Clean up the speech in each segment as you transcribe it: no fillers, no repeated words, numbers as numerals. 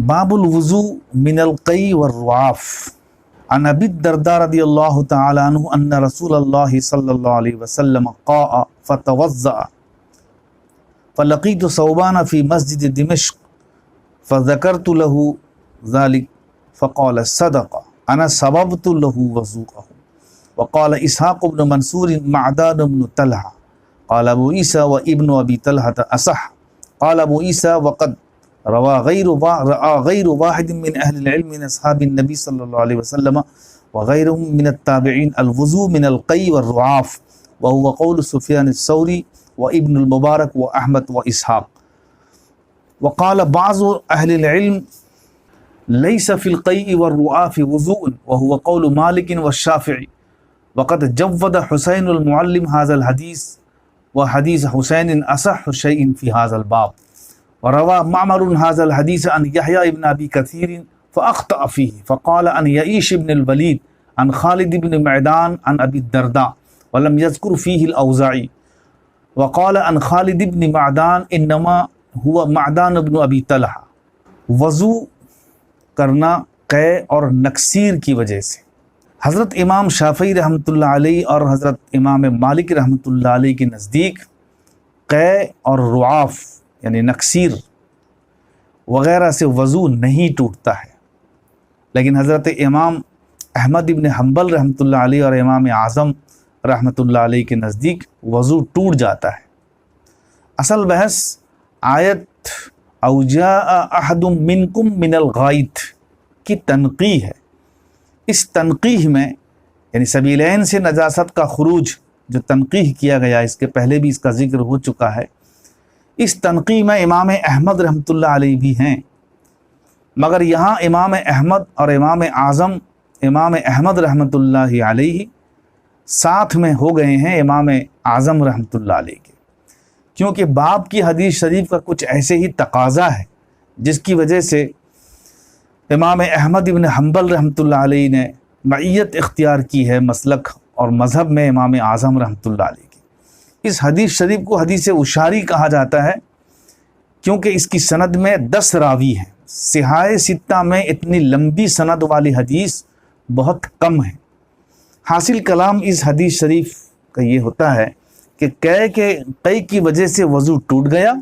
باب الوضو من القی والرعاف عن ابی الدرداء رضی اللہ تعالی عنہ ان رسول اللہ صلی اللہ علیہ وسلم قاء فتوضأ فلقیت ثوبان فی مسجد دمشق فذکرت له ذلك فقال صدق انا سببت له وضوءه وقال اسحاق بن منصور معدان بن طلحہ قال ابو عیسیٰ وابن ابی طلحہ اصح قال ابو عیسیٰ وقد روا غیر واحد من اہل العلم من اصحاب النبی صلی اللہ علیہ وسلم وغیرهم من التابعین الوضوء من القی والرعاف وهو قول سفیان الثوری وابن المبارک واحمد واسحاق وقال بعض اہل العلم ليس في القيء والرعاف وضوء وهو قول مالك والشافعي وقد جود حسين المعلم هذا الحديث وحديث حسين أصح شيء في هذا الباب وروى معمر هذا الحديث عن يحيى بن أبي كثير فأخطأ فيه فقال عن يعيش بن الوليد عن خالد بن معدان عن أبي الدرداء ولم يذكر فيه الأوزاعي وقال عن خالد بن معدان إنما هو معدان بن أبي طلحة وضو کرنا قے اور نکسیر کی وجہ سے حضرت امام شافعی رحمۃ اللہ علیہ اور حضرت امام مالک رحمۃ اللہ علیہ کے نزدیک قے اور رعاف یعنی نکسیر وغیرہ سے وضو نہیں ٹوٹتا ہے، لیکن حضرت امام احمد ابن حنبل رحمۃ اللہ علیہ اور امام اعظم رحمۃ اللہ علیہ کے نزدیک وضو ٹوٹ جاتا ہے۔ اصل بحث آیت او جاء احد منکم من الغائط کی تنقیح ہے۔ اس تنقیح میں یعنی سبیلین سے نجاست کا خروج جو تنقیح کیا گیا، اس کے پہلے بھی اس کا ذکر ہو چکا ہے، اس تنقیح میں امام احمد رحمۃ اللہ علیہ بھی ہیں، مگر یہاں امام احمد اور امام اعظم امام احمد رحمۃ اللہ علیہ ساتھ میں ہو گئے ہیں امام اعظم رحمۃ اللہ علیہ کے، کیونکہ باب کی حدیث شریف کا کچھ ایسے ہی تقاضا ہے جس کی وجہ سے امام احمد ابن حنبل رحمۃ اللہ علیہ نے معیت اختیار کی ہے مسلک اور مذہب میں امام اعظم رحمۃ اللہ علیہ کی۔ اس حدیث شریف کو حدیث اشاری کہا جاتا ہے کیونکہ اس کی سند میں 10 راوی ہیں۔ صحاح ستہ میں اتنی لمبی سند والی حدیث بہت کم ہے۔ حاصل کلام اس حدیث شریف کا یہ ہوتا ہے کہ قے کی وجہ سے وضو ٹوٹ گیا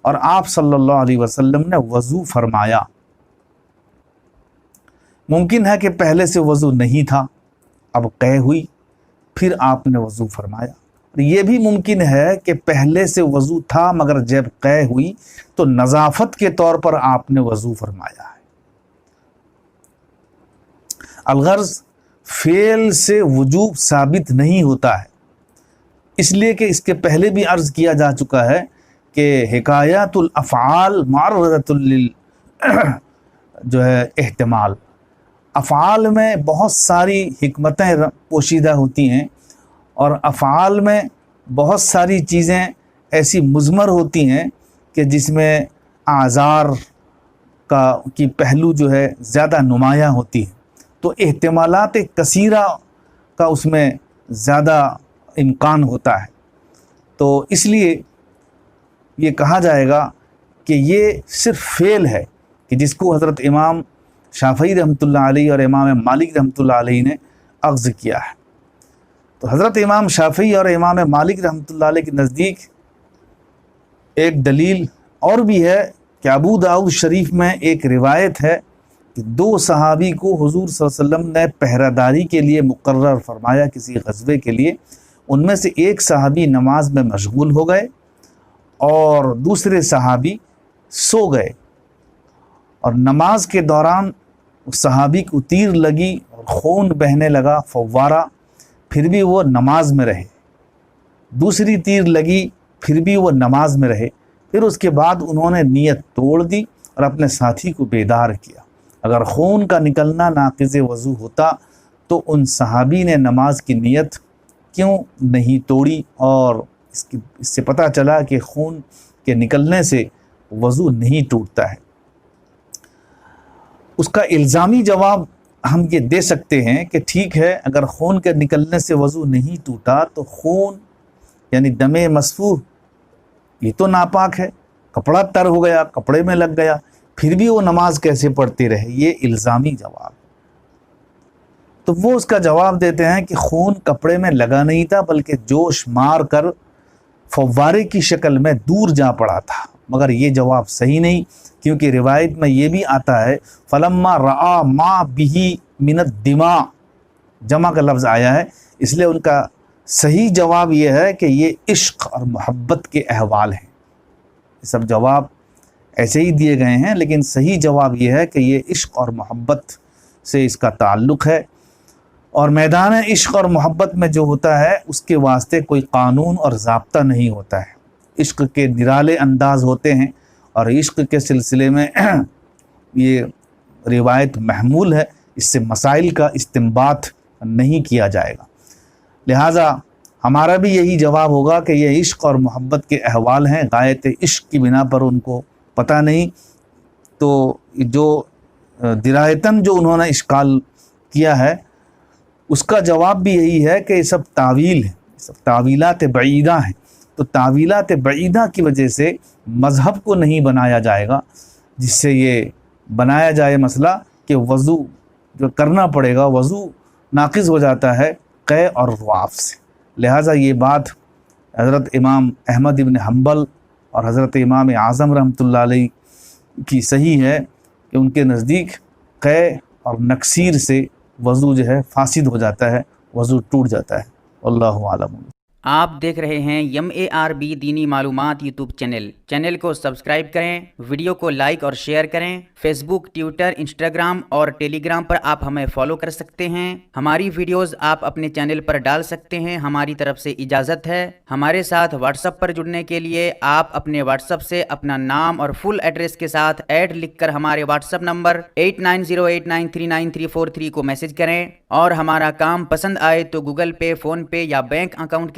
اور آپ صلی اللہ علیہ وسلم نے وضو فرمایا۔ ممکن ہے کہ پہلے سے وضو نہیں تھا، اب قے ہوئی، پھر آپ نے وضو فرمایا۔ یہ بھی ممکن ہے کہ پہلے سے وضو تھا مگر جب قے ہوئی تو نظافت کے طور پر آپ نے وضو فرمایا ہے۔ الغرض فعل سے وجوب ثابت نہیں ہوتا ہے، اس لیے کہ اس کے پہلے بھی عرض کیا جا چکا ہے کہ حکایات الافعال معرضۃ جو ہے احتمال، افعال میں بہت ساری حکمتیں پوشیدہ ہوتی ہیں اور افعال میں بہت ساری چیزیں ایسی مضمر ہوتی ہیں کہ جس میں اعذار کی پہلو جو ہے زیادہ نمایاں ہوتی ہے، تو احتمالات کثیرہ کا اس میں زیادہ امکان ہوتا ہے، تو اس لیے یہ کہا جائے گا کہ یہ صرف فعل ہے کہ جس کو حضرت امام شافعی رحمۃ اللہ علیہ اور امام مالک رحمۃ اللہ علیہ نے اخذ کیا ہے۔ تو حضرت امام شافعی اور امام مالک رحمۃ اللہ علیہ کے نزدیک ایک دلیل اور بھی ہے کہ ابو داؤد شریف میں ایک روایت ہے کہ 2 صحابی کو حضور صلی اللہ علیہ وسلم نے پہرہ داری کے لیے مقرر فرمایا کسی غزوے کے لیے، ان میں سے ایک صحابی نماز میں مشغول ہو گئے اور دوسرے صحابی سو گئے، اور نماز کے دوران صحابی کو تیر لگی اور خون بہنے لگا فوارہ، پھر بھی وہ نماز میں رہے، دوسری تیر لگی پھر بھی وہ نماز میں رہے، پھر اس کے بعد انہوں نے نیت توڑ دی اور اپنے ساتھی کو بیدار کیا۔ اگر خون کا نکلنا ناقض وضو ہوتا تو ان صحابی نے نماز کی نیت کیوں نہیں توڑی، اور اس سے پتہ چلا کہ خون کے نکلنے سے وضو نہیں ٹوٹتا ہے۔ اس کا الزامی جواب ہم یہ دے سکتے ہیں کہ ٹھیک ہے، اگر خون کے نکلنے سے وضو نہیں ٹوٹا تو خون یعنی دم مسفوح یہ تو ناپاک ہے، کپڑا تر ہو گیا، کپڑے میں لگ گیا، پھر بھی وہ نماز کیسے پڑھتے رہے؟ یہ الزامی جواب. تو وہ اس کا جواب دیتے ہیں کہ خون کپڑے میں لگا نہیں تھا بلکہ جوش مار کر فوارے کی شکل میں دور جا پڑا تھا. مگر یہ جواب صحیح نہیں، کیونکہ روایت میں یہ بھی آتا ہے فلما رآ ما بہ من الدماء، جمع کا لفظ آیا ہے، اس لیے ان کا صحیح جواب یہ ہے کہ یہ عشق اور محبت کے احوال ہیں. یہ سب جواب ایسے ہی دیے گئے ہیں، لیکن صحیح جواب یہ ہے کہ یہ عشق اور محبت سے اس کا تعلق ہے. اور میدان عشق اور محبت میں جو ہوتا ہے اس کے واسطے کوئی قانون اور ضابطہ نہیں ہوتا ہے. عشق کے نرالے انداز ہوتے ہیں، اور عشق کے سلسلے میں یہ روایت محمول ہے، اس سے مسائل کا استنباط نہیں کیا جائے گا. لہٰذا ہمارا بھی یہی جواب ہوگا کہ یہ عشق اور محبت کے احوال ہیں، غایت عشق کی بنا پر ان کو پتہ نہیں. تو جو درایتاً جو انہوں نے اشکال کیا ہے اس کا جواب بھی یہی ہے کہ یہ سب تعویل ہے، یہ سب تعویلات بعیدہ ہیں. تو تعویلات بعیدہ کی وجہ سے مذہب کو نہیں بنایا جائے گا، جس سے یہ بنایا جائے مسئلہ کہ وضو جو کرنا پڑے گا، وضو ناقض ہو جاتا ہے قے اور رواف سے. لہٰذا یہ بات حضرت امام احمد ابن حنبل اور حضرت امام اعظم رحمۃ اللہ علیہ کی صحیح ہے کہ ان کے نزدیک قے اور نکسیر سے وضو جو ہے فاسد ہو جاتا ہے، وضو ٹوٹ جاتا ہے. واللہ عالم. آپ دیکھ رہے ہیں MARB دینی معلومات یوٹیوب چینل کو سبسکرائب کریں، ویڈیو کو لائک اور شیئر کریں. فیس بک، ٹویٹر، انسٹاگرام اور ٹیلی گرام پر آپ ہمیں فالو کر سکتے ہیں. ہماری ویڈیوز آپ اپنے چینل پر ڈال سکتے ہیں. ہماری طرف سے اجازت ہے. ہمارے ساتھ واٹس ایپ پر جڑنے کے لیے آپ اپنے واٹس ایپ سے اپنا نام اور فل ایڈریس کے ساتھ ایڈ لکھ کر ہمارے واٹس ایپ نمبر 8908939343 کو میسج کریں. اور ہمارا کام پسند آئے تو گوگل پے، فون پے یا بینک اکاؤنٹ